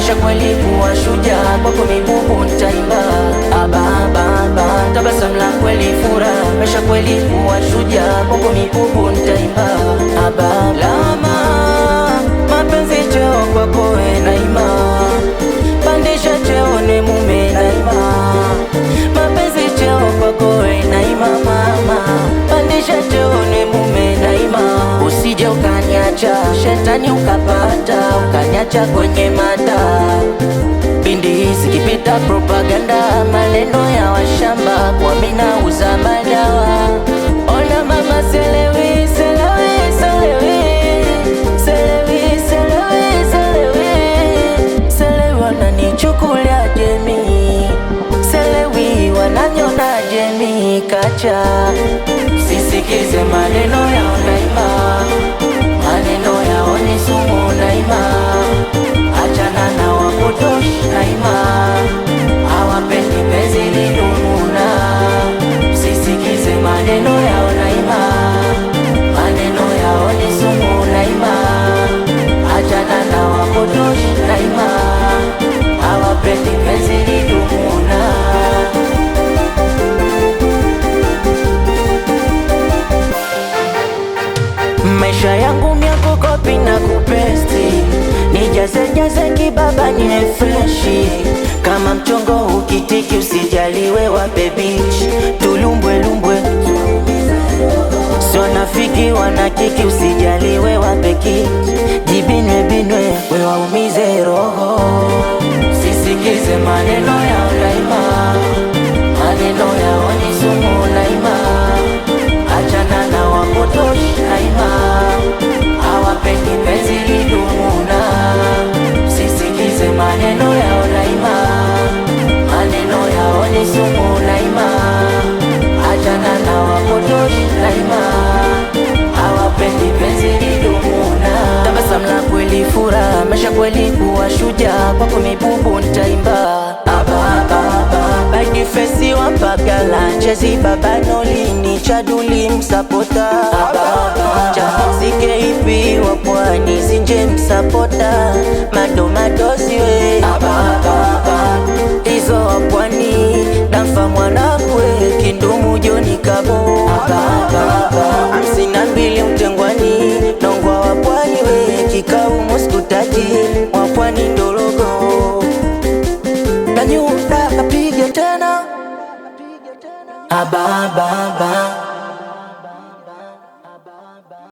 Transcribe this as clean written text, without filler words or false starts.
maisha kweli kuwa shujaa, kwako mibubu nitaimba. Ababa, tabasamu la kweli furaha, maisha kweli kuwa shujaa, kwako mibubu nitaimba. Lama mapenzi cheo kwako we Naima, pandisha cheo ne mume Naima. Mapenzi cheo kwako we Naima mama, pandisha cheo ne mume Naima. Usije ukaniacha shetani ukapata, ukaniacha kwenye mata. Pindi hizi kipita propaganda, maneno ya washamba kwa mina uza madawa. Ona mama selewi, selewi, selewi, selewi, selewi, selewi, selewi wananichukulia jemi, selewi wananyona jemi kacha. Sisikize maneno ya Naima, maneno yao ni sumu Naima. Achana na wapotoshi Naima, hawapendi penzi lidumuna. Sisikize maneno yao Naima, maneno yao ni sumu Naima. Achana na wapotoshi Naima, hawapendi penzi lidumuna. Maisha yangu miako kopi na kupesti, nijaze kibaba nye freshi. Kama mchongo ukitiki usijaliwe wape beach, tulumbwe lumbwe. Sio nafiki wanakiki usijaliwe wape kiki, jibinwe binwe we waumize roho. Sisikize maneno ya Naima, maneno yao ni sumu Naima. Achana na wapotoshi Naima, hawapendi penzi lidumuna. Sisikize maneno yao Naima, maneno yao ni sumu Naima. Achana na wapotoshi Naima, hawapendi penzi lidumuna. Tabasamu la kweli furaha, maisha kweli kuwa shujaa, kwako mibubu nitaimba. Bagi fesi wapagala, chezi baba nolini, chaduli msapota. Sike ipi wapwani, zinje msapota. Mado siwe hizo wapwani, damfa mwanangu we Kindumu Joni Kabo. 52 Mtengwani, nongwa wapwani we Kikau Muskutaji, wapwani Ndologo. Nanyuda kapiga tena. Ababa